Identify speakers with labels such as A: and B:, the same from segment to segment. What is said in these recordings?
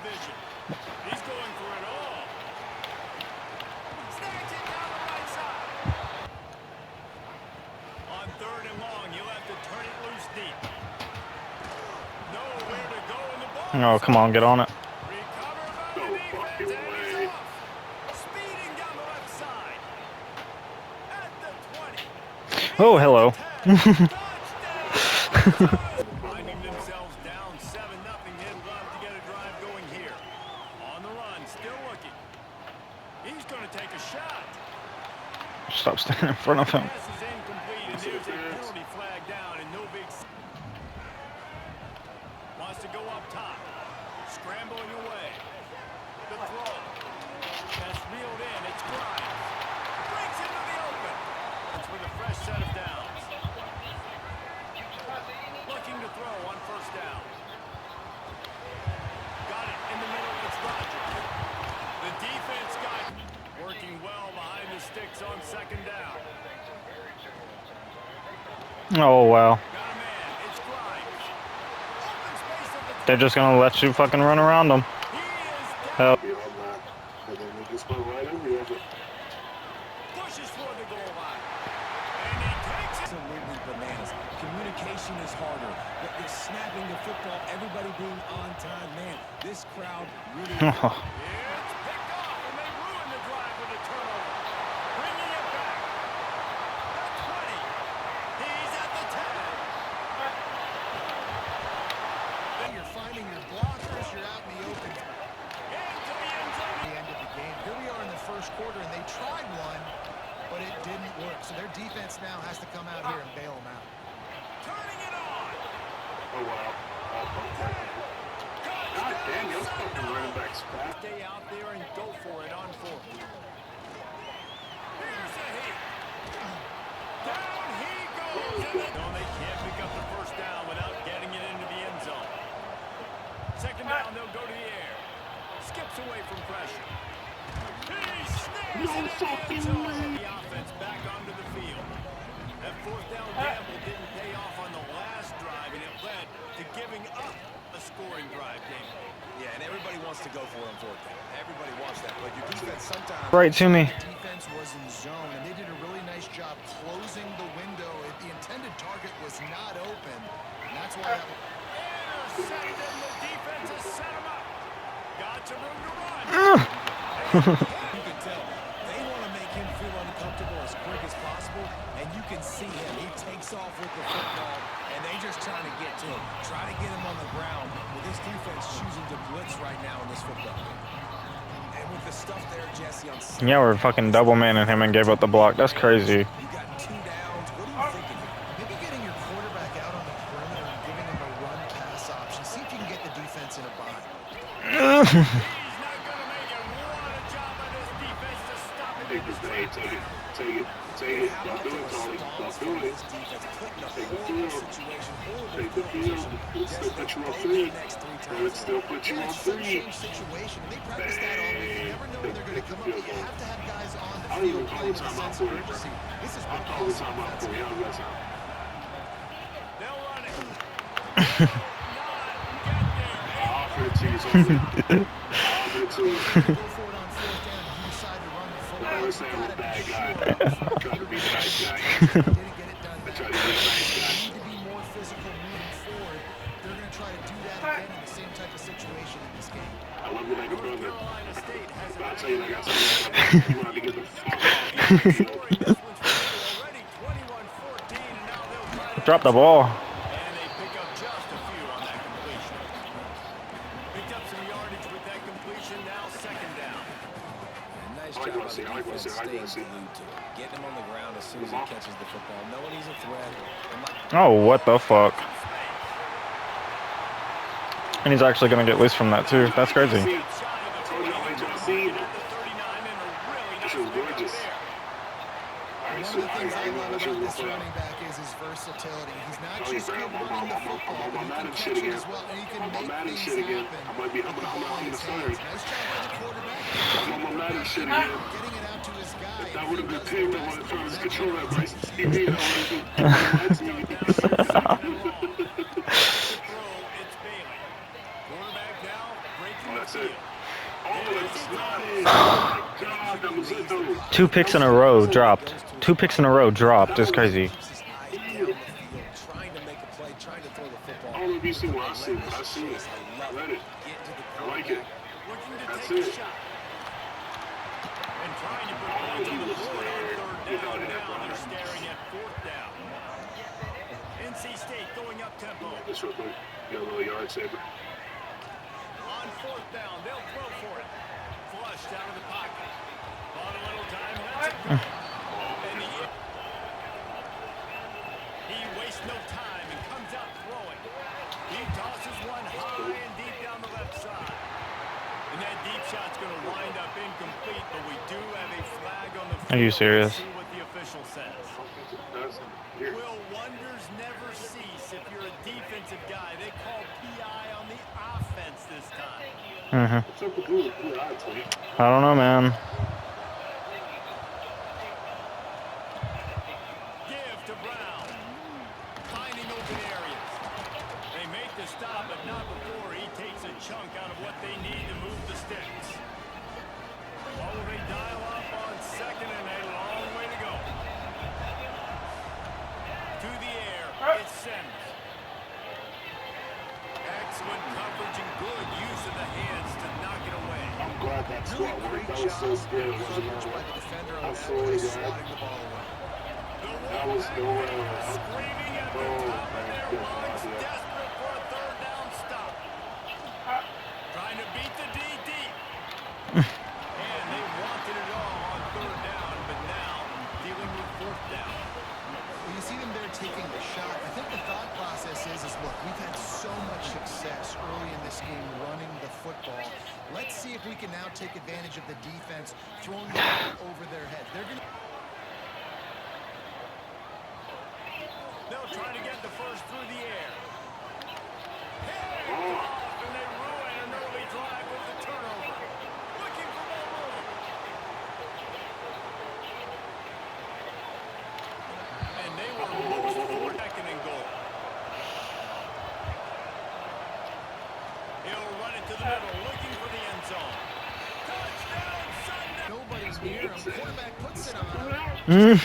A: vision. He's going for it all. Snags it down the right side. On 3rd and long, you'll have to turn it loose deep. Nowhere to go in the ball.
B: Oh, come on, get on it.
A: Recovered by the defense, and he's off. Speeding down the left side. At the 20.
B: Oh, hello.
A: Finding themselves down 7-0, they'd love to get a drive going here. On the run, still looking. He's going to take a shot.
B: Stop standing in front of him.
A: Pass is incomplete, and there's a penalty flag down, and no big. Wants to go up top. Scrambling away. The throw. That's reeled in. It's Grimes. Breaks into the open. It's with a fresh set of downs. Looking to throw on 1st down. Got it in the middle. It's Rodgers. The defense got it. Working well behind the sticks on 2nd down.
B: Oh, wow.
A: Got a man. It's Grimes. Open space at the
B: They're just going to let you fucking run around them.
A: He is
B: Hell.
A: down. Pushes for the goal line. And he takes it.
C: Absolutely bananas. Communication is harder. But they're snapping the football, everybody being on time. Man, this crowd really...
A: It's picked off, and they ruin the drive with a turnover. Bringing it back. The 20. He's at the 10.
D: Then you're finding your blockers, you're out in the open.
A: Into the end zone.
D: The end of the game. Here we are in the 1st quarter, and they tried one, but it didn't work. So their defense now has to come out here and bail them out.
A: Turning it on.
E: Oh, wow. God damn, those fucking running backs fast.
A: Stay out there and go for it on 4th. Here's a hit. Down he goes. No, they can't pick up the 1st down without getting it into the end zone. 2nd down, they'll go to the air. Skips away from pressure. He snags it in the end zone. The offense back onto the field. That 4th down gamble didn't pay off on the last drive, and it led to giving up a scoring drive, Dave.
C: Yeah, and everybody wants to go for it on 4th down. Everybody wants that. But your defense sometimes...
B: Right to me.
D: The defense was in zone, and they did a really nice job closing the window. The intended target was not open, and that's why...
A: Intercepted, the defense has set him up. Got some room to run.
C: You can tell they want to make him feel uncomfortable as quick as possible, and you can see him. He takes off with the football, and they just trying to get to him, try to get him on the ground. With this defense choosing to blitz right now in this football game. And with the stuff there, Jesse, on
B: Yeah, we're fucking double manning him and gave up the block. That's crazy.
C: you got 2 downs. What are you thinking here?
D: Maybe getting your quarterback out on the perimeter and giving him a run-pass option. See if you can get the defense in a bind.
A: He's not going to make it. What a job by this defense to stop him.
E: Take it. Take it. Don't do it, Tony. Don't do it. Take the field. Take the field. It'll still put you on 3. It'll still put you on 3.
D: Same situation. They practice that all week. You never know when they're going to come up. You have to have guys on the
E: I don't
D: field
E: even call
D: playing
E: the
D: with a
E: timeout
D: sense
E: for
D: of
E: you, bro.
D: urgency. This is
E: I'll call the timeout for you. How's that sound?
A: They'll run it.
E: I'll offer it to you. I'll offer it to you.
D: go for it on 4th down. You decide to run the football.
E: I was saying I'm a bad guy. I'm trying to be the nice guy.
D: Didn't get it done.
E: I try to be the nice guy.
D: Need to be more physical moving forward. They're going to try to do that again in the same type of situation in this game.
E: I love you like a brother.
A: Carolina State has
E: But I'll tell you, like I said, you want to get the fuck off.
A: scoring this one's already 21-14, and now they'll try to...
B: Drop the ball.
A: And they pick up just a few on that completion. Picked up some yardage with that completion, now 2nd down.
C: Nice
E: I like
C: job
E: what I
C: by
E: see.
C: the
E: I like what I
C: defense
E: see. I like what I see.
C: staying glued to it. Getting him on the ground as soon as he catches the football. Knowing he's a threat.
B: Oh, what the fuck? And he's actually going to get loose from that, too. That's crazy.
E: See, I told you I like what I see. This is gorgeous. All right,
D: One
E: so
D: of the things I love
E: I
D: about this running back is his versatility. He's not just good running the football, but he can catch it as well, and he can make things happen.
E: I'm gonna start.
D: Nice job by the quarterback.
E: I'm on my Madden shit again.
D: Getting it out to his guy.
E: That would have been Tim that wanted to throw his controller at Bryce. He made it. That's it.
B: 2 picks in a row dropped. 2 picks in a row dropped. It's crazy.
C: Keeps his eyes down the field, trying to make a play, trying to throw the football.
E: All of you see what I see. I see it. I read it. I like it. That's it.
A: And trying to put points on the board on third down. Now they're staring at fourth down. NC State going up tempo.
E: This real quick. Got a little yard saver.
A: On fourth down, they'll throw for it. Flushed out of the pocket. Bought a little time. That's it. And he wastes no time and comes out throwing. He tosses one high and deep down the left side. And that deep shot's going to wind up incomplete, but we do have a flag on the field.
B: Are you serious?
A: Let's see what the official says. Will wonders never cease if you're a defensive guy? They call PI on the offense this time.
B: I don't know, man.
A: Give to Brown. Finding open areas. They make the stop, but not before he takes a chunk out of what they need to move the sticks. What will they dial up on second and a long way to go? To the air, it's Sims. Excellent coverage and good use of the hands to knock it away.
E: I'm glad that squat worked. That was so scary. It wasn't no way. I swear to God. That was no way.
A: Screaming at the top of their lungs, desperate for a third down stop. Trying to beat the D deep. And they wanted it all on third down, but now dealing with fourth down.
D: When you see them there taking the shot, I think the thought process is look, we've had so much success early in this game running the football. Let's see if we can now take advantage of the defense throwing the ball over their head. They're going to...
A: They'll try to get the first through the air. Hey, off, and they ruin an early drive with the turnover. Looking for more room. And they were most for second and goal. He'll run it to the middle, looking for the end zone. Touchdown, Sunday.
D: Nobody's near him. Quarterback puts it on him.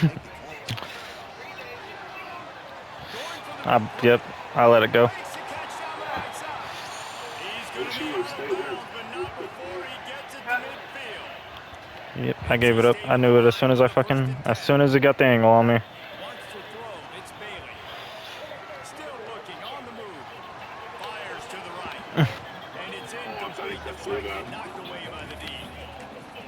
B: Yep, I let it go.
A: Makes the catch down the right side. He's going to be out of bounds, but not before he gets it to midfield.
B: Yep, I gave it up. I knew it as soon as it got the angle on me.
A: Wants to throw. It's Bailey. Still looking on the move. Fires to the right. And it's incomplete. Deflected, knocked away by the D.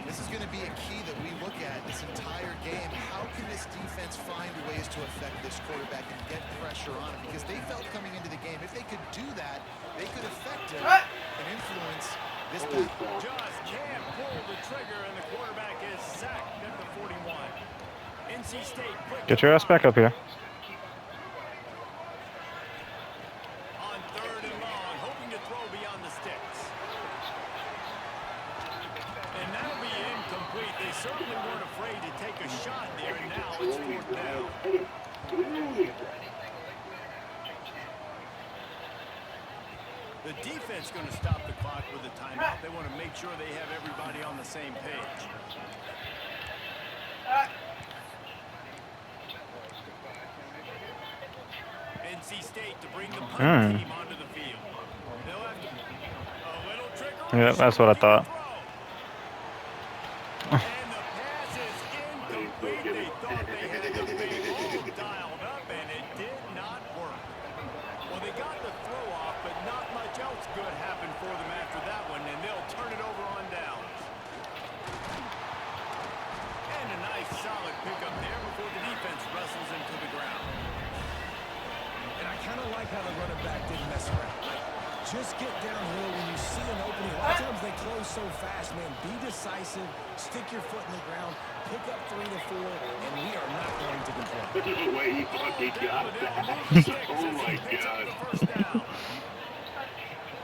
D: This is going to be a key that we look at this entire game. How can this defense find ways to affect this quarterback and get pressure on him? Because they felt coming into the game, if they could do that, they could affect him and influence this pass.
A: Just can't pull the trigger, and the quarterback is sacked at the 41. NC State quick.
B: Get your ass back up here.
A: On third and long, hoping to throw beyond the sticks. And that'll be incomplete. They certainly weren't afraid to take a shot there, and now it's fourth down. The defense going to stop the clock with a timeout. They want to make sure they have everybody on the same page. NC State to bring the punt team onto the field. They'll have to, a little trickery.
B: Yeah, that's what I thought.
A: And the pass is incomplete. They thought they had the ball dialed up, and it did not work. Well, they got the throw off, but not much else good happened for them after that one, and they'll turn it over on downs. And a nice solid pickup there before the defense wrestles into the ground.
C: And I kind of like how the running back didn't mess around. Just get downhill when you see an opening. A lot of times they close so fast, man. Be decisive, stick your foot in the ground, pick up 3 to 4, and we are not going to complain.
E: The way he fucking got that. Oh my God.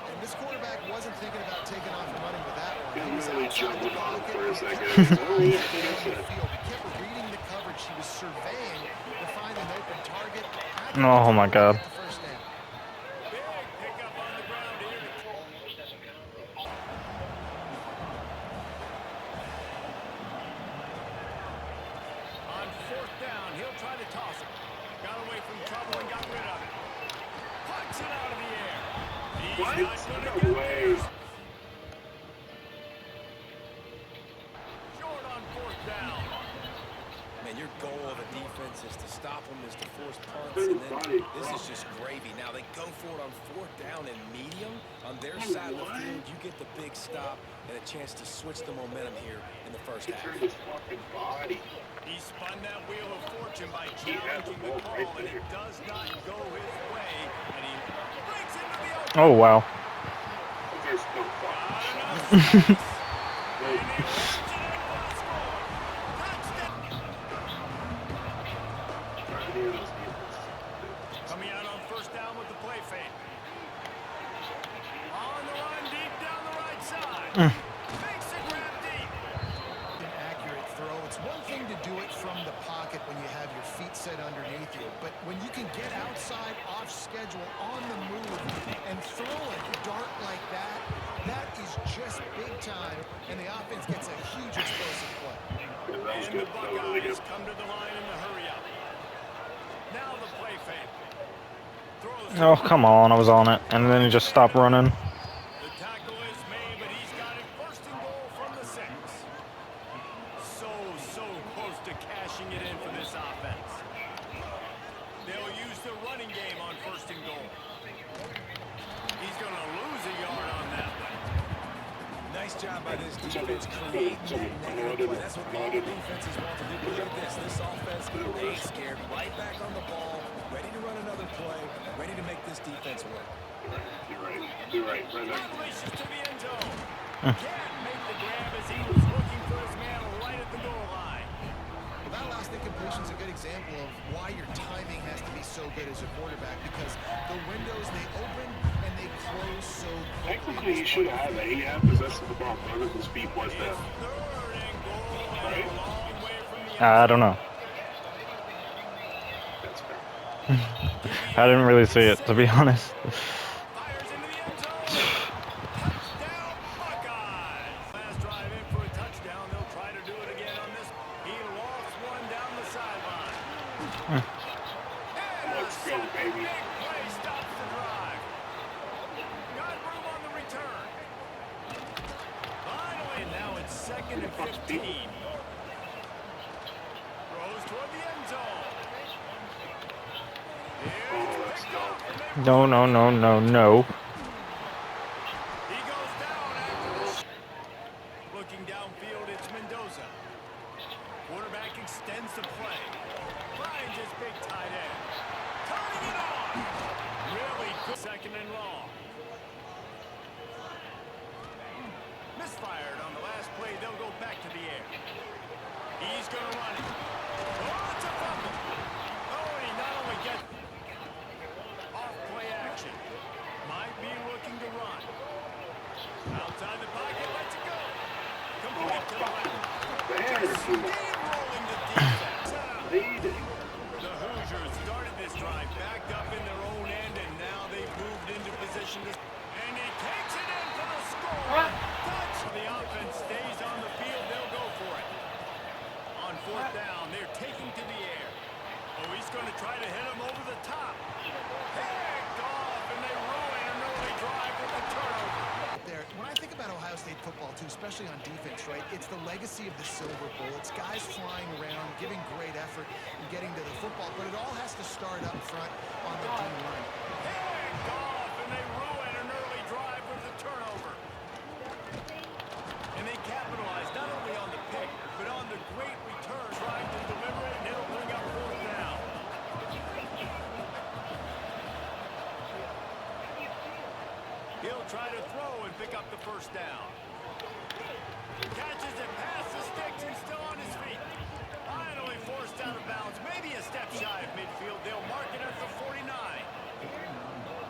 D: And this quarterback wasn't thinking about taking off and running with that one.
E: He
D: He was
E: really
D: outside
E: jumped
D: the
E: on him
D: pocket.
E: for a
D: He
E: second.
D: kept
E: Oh, yeah,
D: the field. He kept reading the coverage. He was surveying to find an open target.
B: Oh my God.
D: First down.
A: Big pickup on the ground here. try to toss it. Got away from trouble and got rid of it. Puts it out of the air. He's
E: What?
A: not going to
E: No
A: get
E: way.
A: this. Short on fourth down.
C: Man, your goal of a defense is to stop them, is to force punts, and then this is just gravy. Now they go for it on fourth down and medium. On their side of the field, you get the big stop and a chance to switch the momentum here in the first half.
E: His fucking body.
A: He spun that wheel of fortune by
E: He had the
A: challenging the
E: ball
A: call,
E: right
A: and it
E: there.
A: does not go his way. And he breaks into the open.
B: Oh, wow.
E: There's no fucking shot.
A: And he launches it in for the score. Touchdown. Coming out on first down with the play fake. On the run, deep down the right side. Makes the grab deep.
D: An accurate throw. It's one thing to do it from the pocket when you have your feet set underneath you, but when you can get outside, off schedule, on the move, and throw a dart like that, that is just big time, and the offense gets a huge explosive play.
E: That was
A: And
E: good.
A: the
E: That was really good.
A: Buckeyes come to the line in the hurry up. Now the play fake. Throws
B: Oh, come on. I was on it. And then he just stopped running.
A: The tackle is made, but he's got it first and goal from the 6. So close to cashing it in for this offense. They'll use the running game on first and goal. He's going to lose a yard on that one.
C: Nice job by this defense creating that negative play. That's what all defenses want to do. But look at this. This offense, they ain't scared. Right back on the ball, ready to run another play, ready to make this defense work.
E: You're right. You're right. Right back.
A: Unleashes to the end zone. Can't make the grab as he was looking for his man right at the goal line.
D: Well, that last incompletion is a good example of why your timing has to be so good as a quarterback, because the windows, they open and they close so quickly.
E: Technically, he should have it. He had possession of the ball. Whether his feet was
A: It's
E: that.
A: third and goal and
E: Right.
A: a long way from the
B: I don't know.
E: That's fair.
B: I didn't really see it, to be honest.
A: Fires into the end zone. Touchdown, Buckeyes. Last drive in for a touchdown. They'll try to do it again on this. He lofts one down the sideline. And a
E: Let's go,
A: second
E: baby.
A: big play stops the drive. Got room on the return. Finally, and now it's second and 15. Throws toward the end zone.
E: Oh, let's go.
B: No, no, no, no, no.
A: He goes down after the looking downfield, it's Mendoza. Quarterback extends the play. Finds his big tight end. Turning it on. Really good. Second and long. Misfired on the last play. They'll go back to the air. He's going to run it. Oh, it's a fumble. Oh, and he not only gets off play action. Might be looking to run. Outside the pocket, lets it go. Complete to the left. Steamrolling the defense.
E: Leading.
A: The Hoosiers started this drive backed up in their own end, and now they've moved into position to... And he takes it in for the score. Touch. The offense stays on the field. They'll go for it. On fourth down, they're taking to the air. Oh, he's going to try to hit him over the top. Picked off, and they ruin an early drive with the turnover.
D: There, when I think about Ohio State football too, especially on defense, right, it's the legacy of the Silver Bowl. It's guys flying around, giving great effort and getting to the football, but it all has to start up front on the D line.
A: Picked off, and they ruin an early drive with the turnover. And they capitalize not only on the pick, but on the great return, trying to deliver it, and it'll bring up fourth down. He'll try to throw and pick up the first down. Catches it past the sticks and still on his feet. Finally forced out of bounds, maybe a step shy of midfield. They'll mark it at the 49.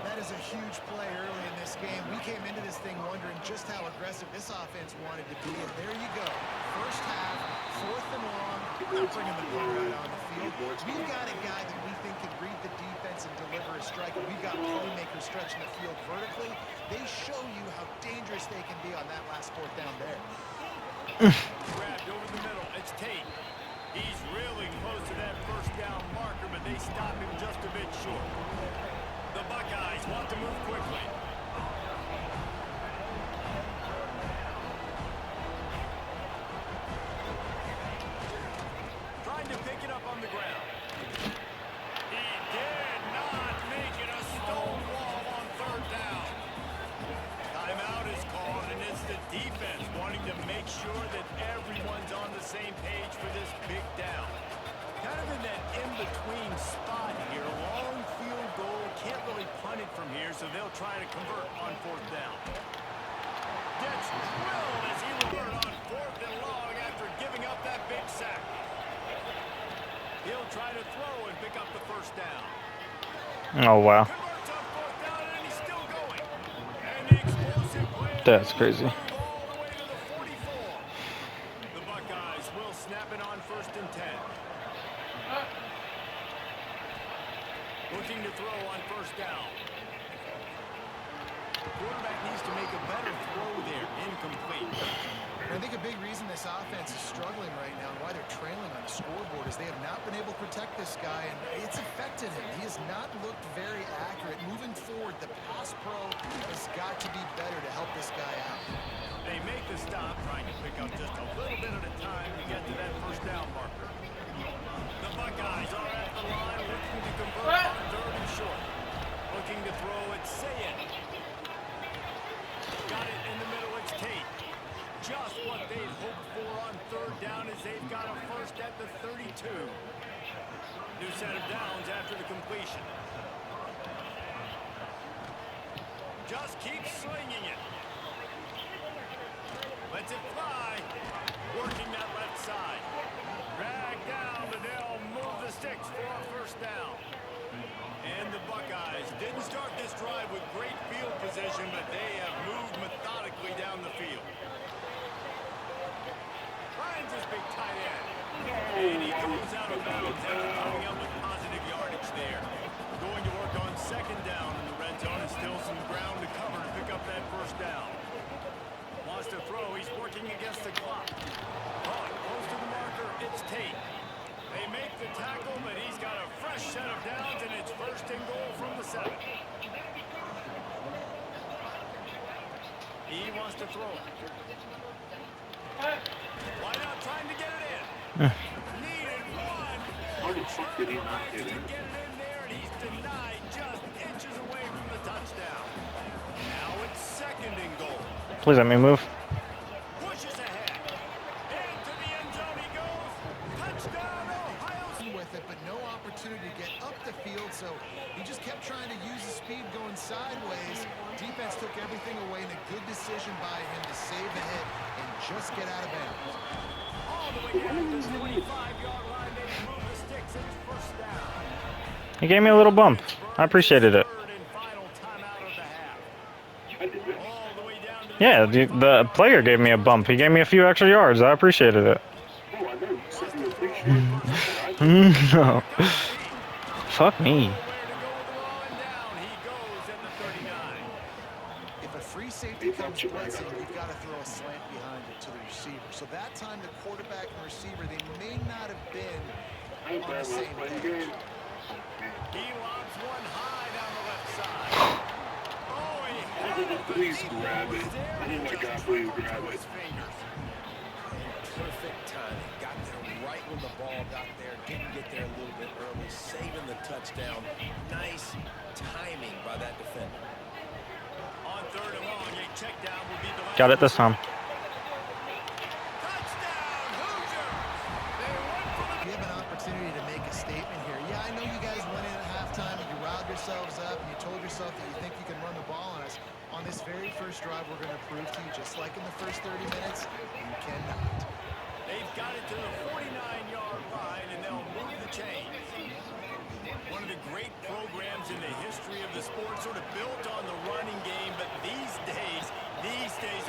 D: That is a huge play early in this game. We came into this thing wondering just how aggressive this offense wanted to be, and there you go. First half, fourth and long, not bringing the ball right on the field. We've got a guy that we think can read the defense and deliver a strike, and we've got playmakers stretching the field vertically. They show you how dangerous they can be on that last fourth down there.
A: Grabbed over the middle. It's Tate. He's really close to that first down they stop him just a bit short. The Buckeyes want to move quickly. Trying to pick it up on the ground. He did not make it a stone wall on third down. Timeout is called, and it's the defense wanting to make sure that everyone's on the same page for this big down. Kind of in that in-between spot here. Long field goal. Can't really punt it from here, so they'll try to convert on fourth down. Gets drilled as he will on fourth and long after giving up that big sack. He'll try to throw and pick up the first down.
B: Oh, wow.
A: Converts on fourth down, and he's still going. And the explosive play.
B: That's crazy.
A: All the way to the 44. The Buckeyes will snap it on first and 10. Looking to throw on first down. The quarterback needs to make a better throw there. Incomplete.
D: And I think a big reason this offense is struggling right now and why they're trailing on the scoreboard is they have not been able to protect this guy, and it's affected him. He has not looked very accurate. Moving forward, the pass pro has got to be better to help this guy out.
A: They make the stop, trying to pick up just a little bit at a time to get to that first down marker. The Buckeyes are at the line looking to convert on third and short. Looking to throw it, Sayed. Got it in the middle, it's Tate. Just what they'd hoped for on third down as they've got a first at the 32. New set of downs after the completion. Just keep slinging it. Lets it fly. Working that left side. Drag down, and they'll move the sticks for a first down. And the Buckeyes didn't start this drive with great field position, but they have moved methodically down the field. Finds his big tight end. And he goes out of bounds after coming up with positive yardage there. Going to work on second down in the red zone, and still some ground to cover to pick up that first down. Wants to throw, he's working against the clock. Caught close to the marker, it's Tate. They make the tackle, but he's got a fresh set of downs, and it's first and goal from the 7. He wants to throw it. Why not trying to get it in? Needed one.
E: How the fuck did he not
A: To
E: get
A: get
E: in?
A: it in there, and he's denied just inches away from the touchdown. Now it's second and goal.
B: Please let me move.
A: Pushes ahead. Into the end zone he goes. Touchdown, Ohio State.
D: With it, but no opportunity to get up the field, so he just kept trying to use the speed going sideways. Defense took everything away, and a good decision by him to save the hit and just get out of bounds.
A: All the way down to the 25-yard line. They move the sticks. It's first down.
B: He gave me a little bump. I appreciated it.
A: Third and final timeout of the half.
E: I did that.
A: All the way down to
B: Yeah, the player gave me a bump. He gave me a few extra yards. I appreciated it.
E: Oh, I know. You said you appreciate it.
B: No. Fuck me.
A: nowhere to go with the ball, and down he goes at the 39.
D: If a free safety comes blitzing, you've got to throw a slant behind it to the receiver. So that time, the quarterback and receiver, they may not have been
E: I ain't
D: on the
E: bad
D: same
E: playing the
D: page.
E: game.
A: He lobs one high down the left side. Oh, he had it, but
E: Please
A: he
E: grab
A: was
E: it.
A: there,
E: Oh
A: and
E: my
A: just
E: God, please
A: dropped
E: grab
A: through
E: it.
A: his fingers.
C: Perfect timing. Got there right when the ball got there. Didn't get there a little bit early. Saving the touchdown. Nice timing by that defender.
A: On third and long, a check down will be the last.
B: Got it this time.
A: Touchdown, Hoosiers! They went for the
D: You have an opportunity to make a statement here. Yeah, I know you guys went in at halftime and you riled yourselves up and you told yourself that you think you can run the ball on us. On this very first drive, we're going to prove to you, just like in the first 30 minutes, you cannot.
A: They've got it to the 49-yard line, and they'll move the chains. One of the great programs in the history of the sport, sort of built on the running game, but these days,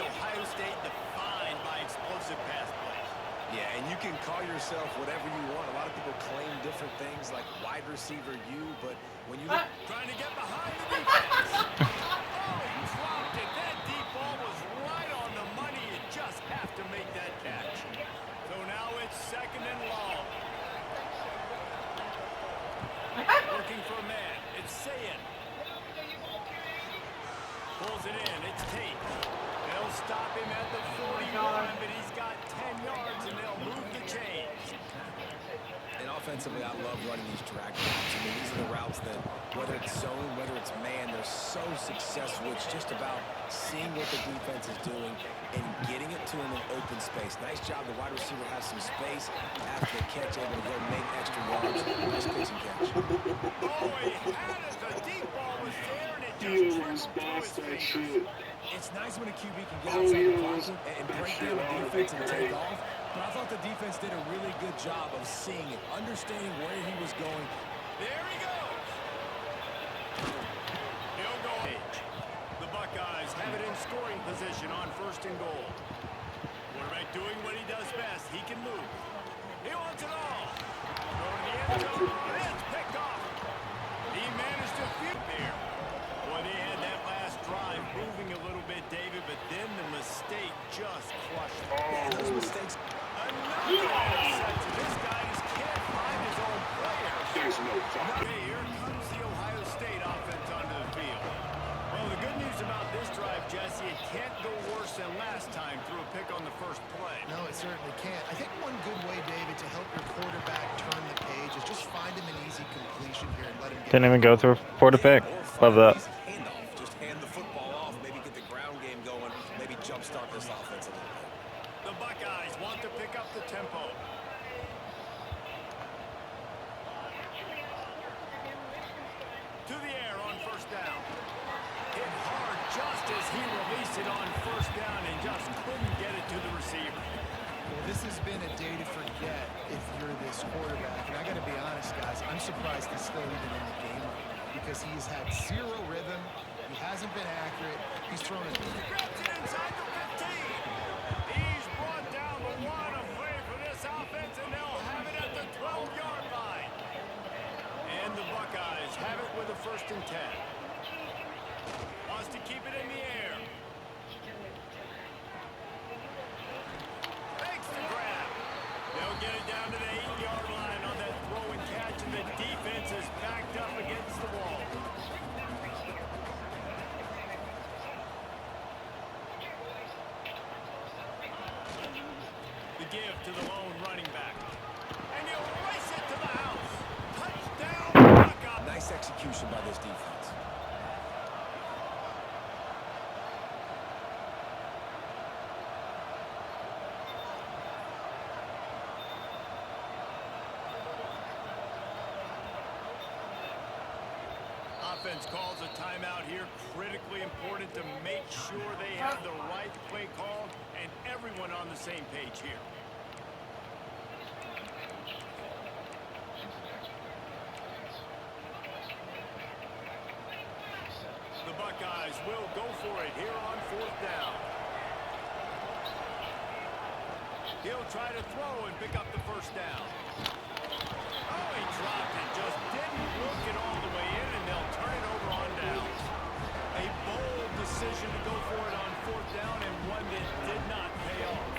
A: Ohio State defined by explosive pass plays.
C: Yeah, and you can call yourself whatever you want. A lot of people claim different things like wide receiver U, but when you look...
A: Trying to get behind the defense. Oh, he dropped it. That deep ball was right on the money. You just have to make that catch. So now it's second and long. saying. Pulls it in. It's Tate. They'll stop him at the 41, but he's got 10 yards, and they'll move the chains.
C: And offensively, I love running these drag routes. I mean, these are the routes that, whether it's zone, whether it's man, they're so successful. It's just about seeing what the defense is doing and getting it to him in open space. Nice job. The wide receiver has some space after the catch, able to go make extra yards. Nice pitch and catch.
A: Oh, he had it. The deep ball was there, and it
E: He
A: just
E: almost
A: trickled
E: bossed
A: through
E: that
A: his fingers.
E: shit.
C: It's nice when a QB can get
E: Oh,
C: outside the
E: yeah,
C: pocket and
E: that
C: break
E: shit
C: down the
E: ought to be
C: defense and take
E: great.
C: off. But I thought the defense did a really good job of seeing it, understanding where he was going.
A: There he goes. He'll go. The Buckeyes have it in scoring position on 1st and goal. Quarterback doing what he does best. He can move. He wants it all. Throw to the end zone. It's picked off. He managed to field there. Boy, they had that last drive moving a little bit, David, but then the mistake just crushed him.
C: Yeah, those mistakes.
A: Another interception. This guy just can't find his own player.
E: There's no fucking.
A: Hey, here comes the Ohio State offense onto the field. Well, the good news about this drive, Jesse, it can't go worse than last time through a pick on the first play.
D: No, it certainly can't. I think one good way, David, to help your quarterback turn the page is just find him an easy completion here and let him get.
B: Didn't even go through for the pick. Love that.
C: Handoff. Just hand the football off. Maybe get the ground game going. Maybe jumpstart this offense a little bit.
A: The Buckeyes want to pick up the tempo. To the air on 1st down. Hit hard just as he released it on 1st down and just couldn't get it to the receiver.
D: Well, this has been a day to forget if you're this quarterback. And I got to be honest, guys, I'm surprised he's still even in the game because he's had zero rhythm. He hasn't been accurate. He's thrown a...
A: He grabs it inside the 15. He's brought down the one of play for this offense, and they'll have it at the 12-yard line. And the Buckeyes have it with a 1st and 10. Wants to keep it in the air. Makes the grab. They'll get it down to the 8-yard line on that throw and catch, and the defense is backed up against the wall. The give to the lone running back. And he'll race it to the house. Touchdown, Buckeyes.
C: Nice execution by this defense.
A: Offense calls a timeout here. Critically important to make sure they have the right play called and everyone on the same page here. The Buckeyes will go for it here on 4th down. He'll try to throw and pick up the 1st down. Oh, he dropped it. Just didn't look it all the way in, and they'll turn it over on downs. A bold decision to go for it on 4th down, and one that did not pay off.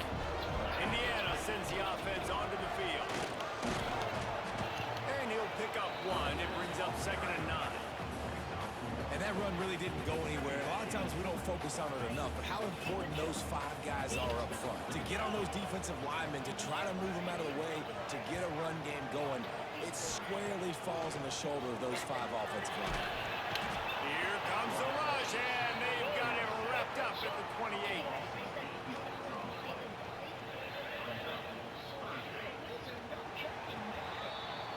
A: Indiana sends the offense onto the field. And he'll pick up one. It brings up 2nd and 9.
C: And that run really didn't go anywhere. A lot of times we don't focus on it enough, but how important those 5 guys are up front. To get on those defensive linemen, to try to move them out of the way, to get a run game going, it squarely falls on the shoulder of those 5 offensive linemen.
A: Here comes the rush, and they've got it wrapped up at the 28.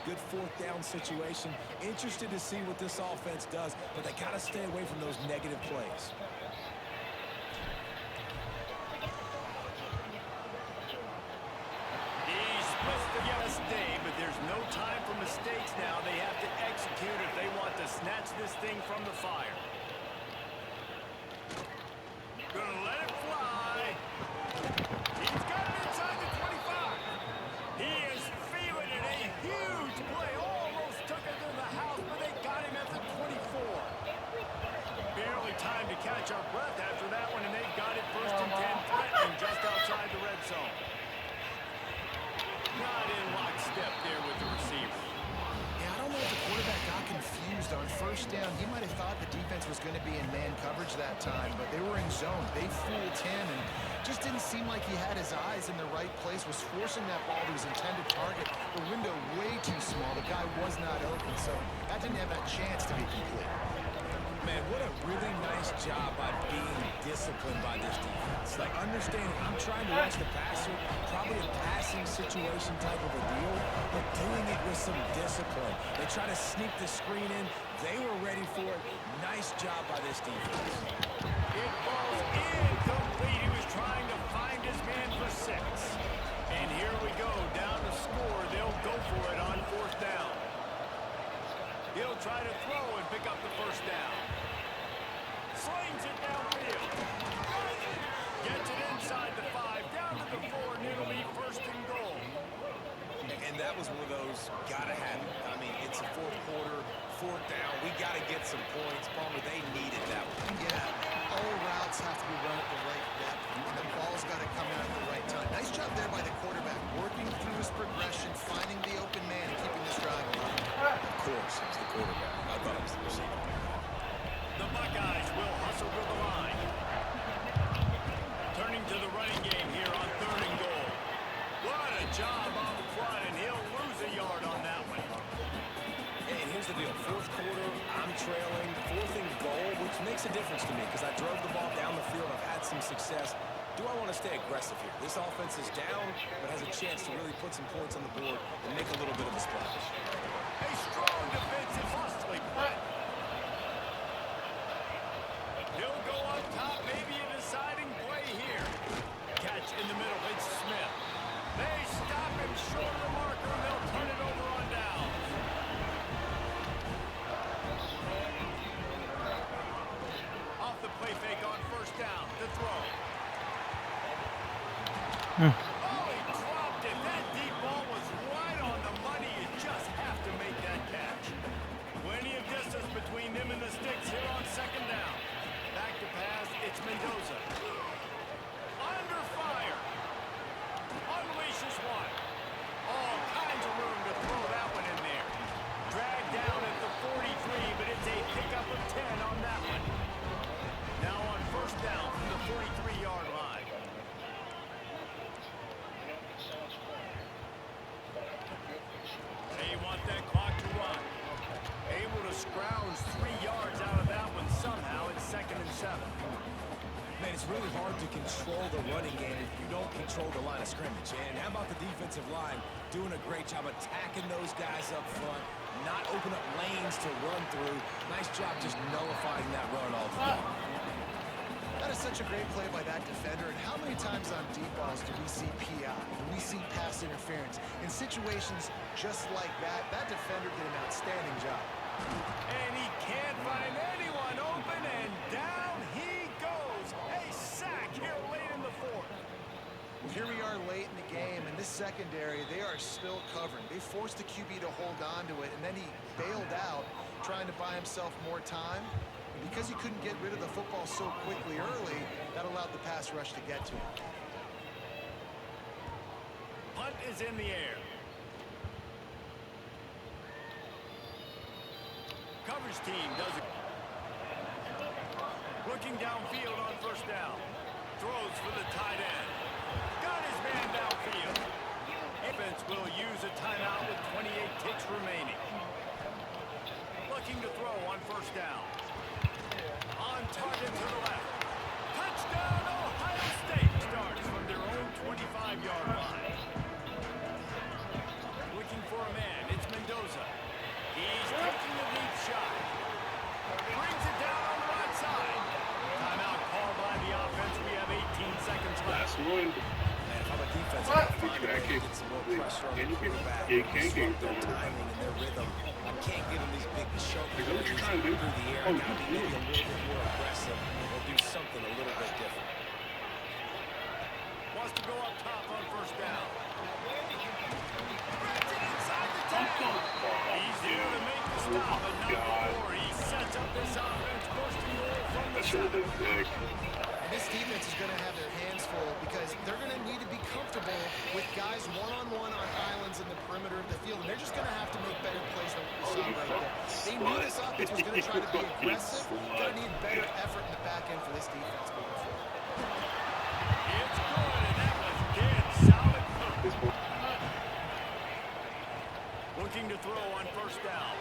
C: Good 4th down situation. Interested to see what this offense does, but they got to stay away from those negative plays.
A: He's supposed to get a stay, but there's no time for mistakes now. They have to execute if they want to snatch this thing from the fire. Gonna let it fly. He's got it inside the 25. He is feeling it. A huge play. Almost took it to the house, but they got him at the 24. Barely time to catch our breath after that one, and they've got it 1st and 10, threatening just outside the red zone. Not in lockstep there with the receiver.
D: Yeah, I don't know if the quarterback got confused on 1st first down, he might have thought the defense was going to be in man coverage that time, but they were in zone. They fooled him and just didn't seem like he had his eyes in the right place, was forcing that ball to his intended target. The window way too small. The guy was not open, so that didn't have a chance to be complete.
C: Man, what a really nice job by being disciplined by this defense. Like, understanding I'm trying to rush the passer, probably a passing situation type of a deal, but doing it with some discipline. They try to sneak the screen in. They were ready for it. Nice job by this defense.
A: It falls incomplete. He was trying to find his man for 6. And here we go, down to score. They'll go for it on 4th down. He'll try to throw and pick up the first down. Slings it downfield. Gets it inside the 5, down to the 4, and it'll be 1st and goal.
C: And that was one of those, gotta have it. I mean, it's a 4th quarter, 4th down. We gotta get some points. Palmer, they needed that one.
D: Yeah, all routes have to be run at the right depth, and the ball's got to come out at the right time. Nice job there by the quarterback, working through his progression, finding the open man, and keeping this drive alive.
C: Of course, it's the quarterback. I thought it was the receiver.
A: The Buckeyes will hustle to the line. Turning to the running game here on 3rd and goal. What a job on the front, and he'll lose a yard on that one.
C: And here's the deal. 4th quarter, I'm trailing. 4th and goal, which makes a difference to me because I drove the ball down the field. I've had some success. Do I want to stay aggressive here? This offense is down, but has a chance to really put some points on the board and make a little bit of a splash.
A: A strong defensive hustling play. He'll go up top, maybe a deciding play here. Catch in the middle, it's Smith. They stop him short of the marker, and they'll turn it over on down. Off the play fake on 1st down, the throw. Oh, he dropped it. That deep ball was right on the money. You just have to make that catch. Plenty of distance between him and the sticks here on 2nd down. Back to pass, it's Mendoza. Under fire. Unleashes one. All kinds of room to throw that one in there. Dragged down at the 43, but it's a pickup of 10 on that one. Now on 1st down from the 43-yard line. They want that clock to run. Able to scrounge 3 yards out of that one somehow. It's 2nd and 7.
C: Man, it's really hard to control the running game if you don't control the line of scrimmage. And how about the defensive line doing a great job attacking those guys up front, not open up lanes to run through. Nice job just nullifying that run altogether.
D: That is such a great play by that defender, and how many times on deep balls do we see PI? Do we see pass interference? In situations just like that, that defender did an outstanding job.
A: And he can't find anyone open, and down he goes. A sack here late in the 4th.
D: Well, here we are late in the game, and this secondary, they are still covering. They forced the QB to hold on to it, and then he bailed out, trying to buy himself more time. And because he couldn't get rid of the football so quickly early, that allowed the pass rush to get to him.
A: Punt is in the air. Coverage team does it. Looking downfield on 1st down. Throws for the tight end. Got his man downfield. Defense will use a timeout with 28 ticks remaining. Looking to throw on 1st down. On target to the left. Touchdown, Ohio State. Starts from their own 25-yard line. Looking for a man. It's Mendoza. He's taking a deep shot. Brings it down on the right side. Timeout called by the offense. We have 18 seconds left.
E: Last one.
C: Man, if I'm a defense, I gotta find a way to get some more pressure on the quarterback. Disrupt their timing and their rhythm. I can't give them these big choke
E: Is that what you're trying to do?
C: through the air.
E: Oh,
C: Gotta be maybe a little bit more aggressive or do something a little bit different.
A: Wants to go up top on 1st down. Inside the 10. He's there to make the stop, but not before he sets up this offense. 1st and goal from the
E: That should have been big.
D: And this defense is going to have their hands full because they're going to need to be comfortable with guys one-on-one on islands in the perimeter of the field. And they're just going to have to make better plays than what we saw right there. They They knew this offense was going to try to be aggressive. Going to need better effort in the back end for this defense moving forward.
A: It's good, and that was dead solid. Looking to throw on first down.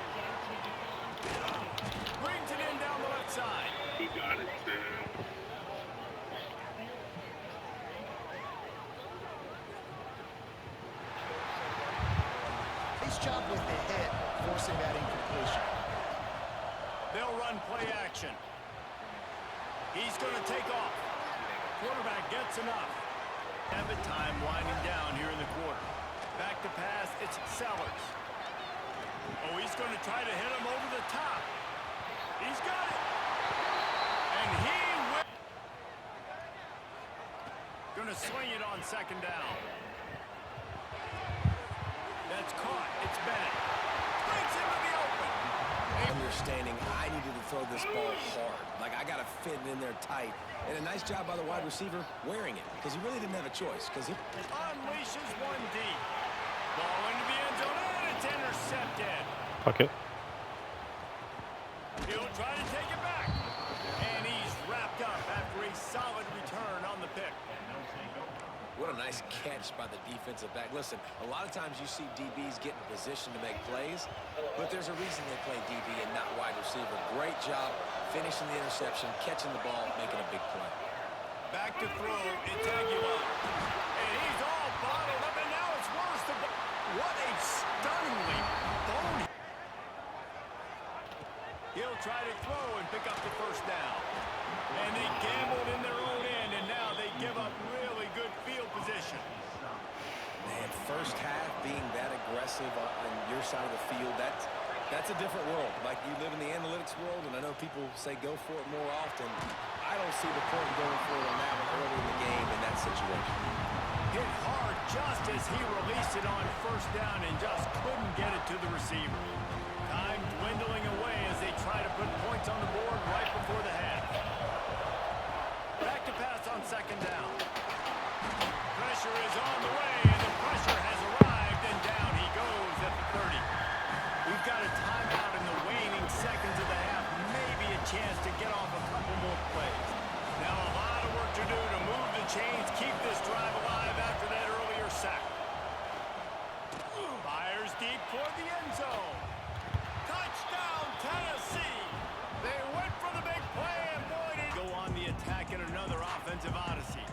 A: Brings it in down the left side.
E: He got it, man.
D: Nice job with the hit, forcing that incompletion.
A: They'll run play action. He's going to take off. Quarterback gets enough. Have a time winding down here in the quarter. Back to pass, it's Sellers. Oh, he's going to try to hit him over the top. He's got it. And he will. Going to swing it on second down. That's caught. It's Bennett. Brings him to the open.
C: Understanding I needed to throw this ball hard. Like, I got to fit it in there tight. And a nice job by the wide receiver wearing it, because he really didn't have a choice. Because he
A: Unleashes one deep. Ball into the end zone, and it's intercepted.
B: Fuck it.
A: He'll try to take it back. And he's wrapped up after a solid return on the pick.
C: What a nice catch by the defensive back. Listen, a lot of times you see DBs get in position to make plays, but there's a reason they play DB and not wide receiver. Great job finishing the interception, catching the ball, making a big play.
A: Back to throw, it's Aguilar. And he's all bottled up, and now it's worse. What a stunningly bony. He'll try to throw and pick up the first down. And they gambled in their own end, and now they give up really good field position.
C: Man, first half being that aggressive on your side of the field, that's a different world. Like, you live in the analytics world, and I know people say go for it more often. I don't see the point going for it on that one early in the game in that situation.
A: Hit hard just as he released it on first down and just couldn't get it to the receiver. Time dwindling away as they try to put points on the board right before the half. Back to pass on second down. Pressure is on the way, and the pressure has arrived, and down he goes at the 30. We've got a timeout in the waning seconds of the half. Maybe a chance to get off a couple more plays. Now a lot of work to do to move the chains, keep this drive alive after that earlier sack. Fires deep toward the end zone. Touchdown, Tennessee! They went for the big play, and boy, they go on the attack in another offensive odyssey.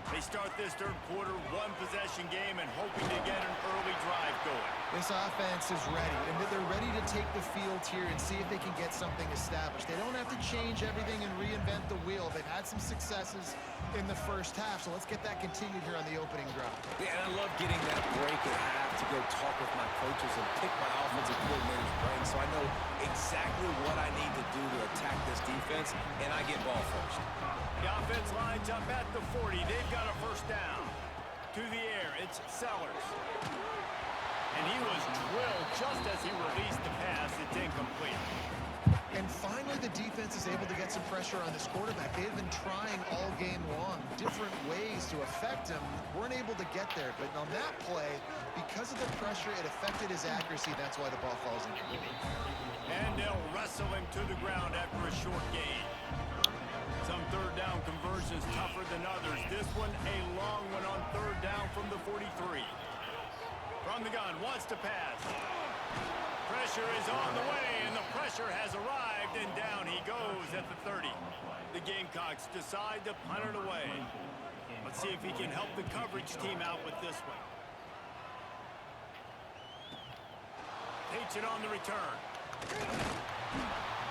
A: They start this third quarter one-possession game and hoping to get an early drive going.
D: This offense is ready, and they're ready to take the field here and see if they can get something established. They don't have to change everything and reinvent the wheel. They've had some successes in the first half, so let's get that continued here on the opening drive.
C: Yeah, and I love getting that break at half to go talk with my coaches and pick my offensive coordinator's brain so I know exactly what I need to do to attack this defense, and I get ball first.
A: The offense lines up at the 40. They've got a first down. To the air, it's Sellers. And he was drilled just as he released the pass. It's incomplete.
D: And finally, the defense is able to get some pressure on this quarterback. They've been trying all game long, different ways to affect him. Weren't able to get there, but on that play, because of the pressure, it affected his accuracy. That's why the ball falls incomplete.
A: And they'll wrestle him to the ground after a short gain. Some third down conversions tougher than others. This one a long one on third down from the 43. From the gun, wants to pass. Pressure is on the way, and the pressure has arrived, and down he goes at the 30. The Gamecocks decide to punt it away. Let's see if he can help the coverage team out with this one. Takes it on the return.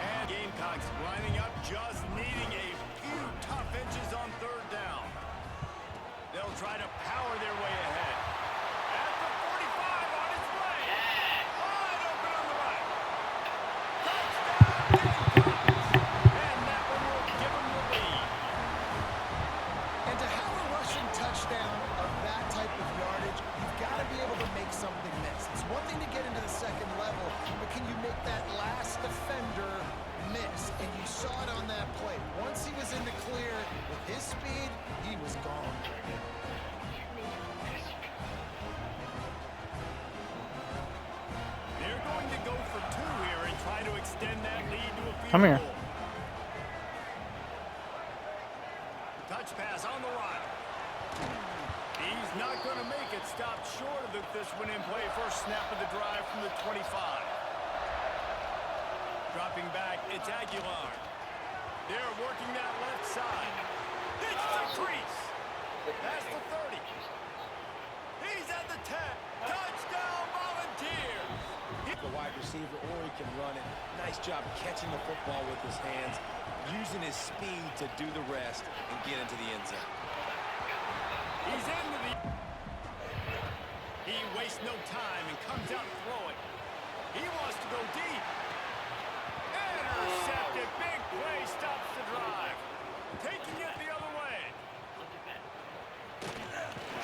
A: And Gamecocks lining up, just needing a few tough inches on third down. They'll try to power their way ahead. At the 45 on its way. Wide open on the right. Touchdown, Gamecocks! And that one will give them the lead.
D: And to have a rushing touchdown of that type of yardage, you've got to be able to make something miss. It's one thing to get into the second level, but can you make that last defender miss? And you saw it on that play. Once he was in the clear with his speed, he was gone.
A: They're going to go for two here and try to extend that lead to a field
B: Come here.
A: goal. Touch pass on the run. He's not going to make it. Stopped short of this one in play. First snap of the drive from the 25. Dropping back, it's Aguilar. They're working that left side. Hits the crease. That's the 30. He's at the 10. Touchdown, Volunteers.
C: The wide receiver, or he can run it. Nice job catching the football with his hands, using his speed to do the rest and get into the end zone.
A: He's into the... He wastes no time and comes out throwing. He wants to go deep. Intercepted. Big play stops the drive. Taking it the other way.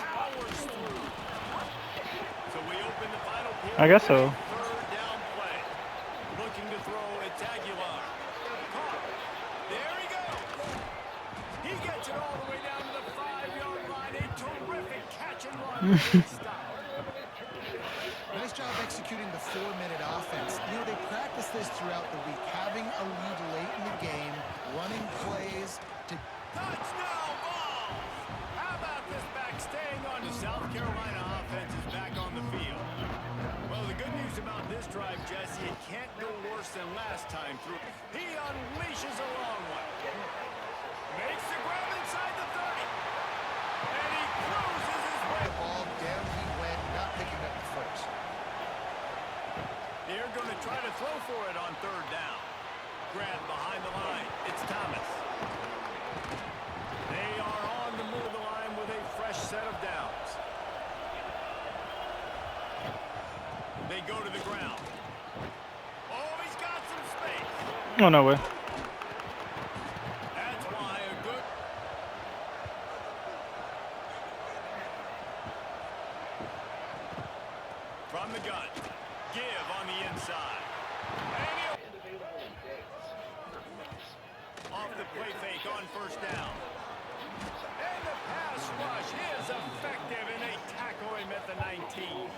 A: Powers through. So we open the final period.
B: I guess so.
A: Third down play. Looking to throw, it's Aguilar. Caught. There he goes. He gets it all the way down to the 5-yard line. A terrific catch and run. Stop.
D: Nice job executing the 4-minute offense. You know, they practice this throughout the week, having a lead late in the game, running plays to...
A: Touchdown ball! How about this back staying on? The South Carolina offense is back on the field. Well, the good news about this drive, Jesse, it can't go worse than last time through. He unleashes a long one. Makes the grab inside the 30. And he cruises his way.
D: The ball down he went, not picking up the first.
A: They're going to try to throw for it on third down. Grab behind the line. It's Thomas. They are on the move of the line with a fresh set of downs. They go to the ground. Oh, he's got some space.
B: Oh, no way.
A: That's why a good... From the gun. Give on the inside. And off the play fake on first down. And the pass rush is effective, and they tackle him at the 19.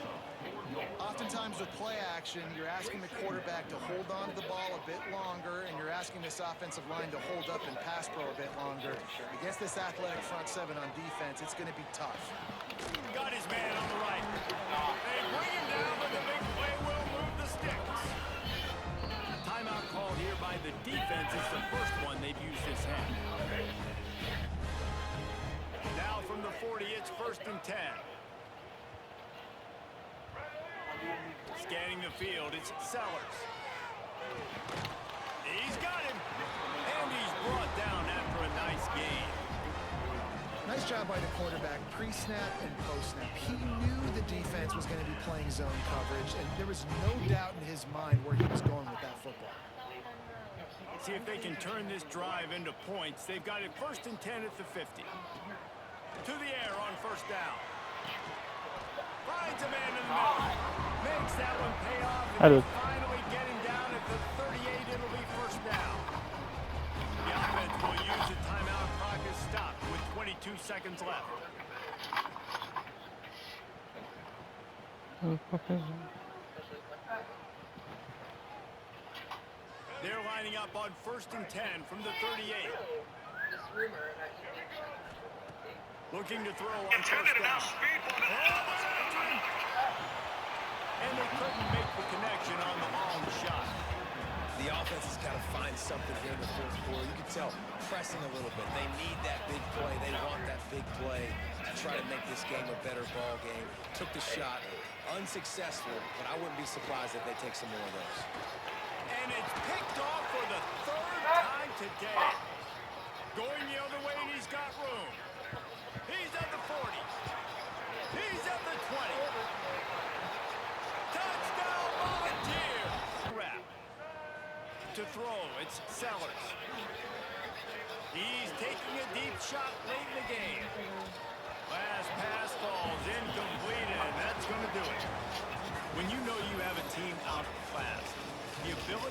D: Oftentimes with play action, you're asking the quarterback to hold on to the ball a bit longer, and you're asking this offensive line to hold up and pass pro a bit longer. Against this athletic front seven on defense, it's going to be tough.
A: Got his man on the right. They bring him down, but the big play will move the sticks. Timeout called here by the defense. It's the first one they've used this half. Now from the 40, it's 1st and 10. Scanning the field, it's Sellers. He's got him. And he's brought down after a nice gain.
D: Nice job by the quarterback, pre-snap and post-snap. He knew the defense was going to be playing zone coverage, and there was no doubt in his mind where he was going with that football.
A: See if they can turn this drive into points. They've got it 1st and 10 at the 50. To the air on first down. Finds a man in the middle. Makes that one pay off. And finally getting down at the 38. It'll be first down. The offense will use the timeout. Clock is stopped with 22 seconds left. They're lining up on 1st and 10 from the 38. Looking to throw on first down. And they couldn't make the connection on the long shot.
C: The offense has got to find something here in the fourth quarter. You can tell pressing a little bit. They need that big play. They want that big play to try to make this game a better ball game. Took the shot, unsuccessful, but I wouldn't be surprised if they take some more of those.
A: And it's picked off for the 3rd time today. Going the other way, and he's got room. He's at the 40. He's at the 20. Touchdown, Volunteers. Wrap. To throw, it's Sellers. He's taking a deep shot late in the game. Last pass falls incomplete, and that's going to do it. When you know you have a team outclassed, the ability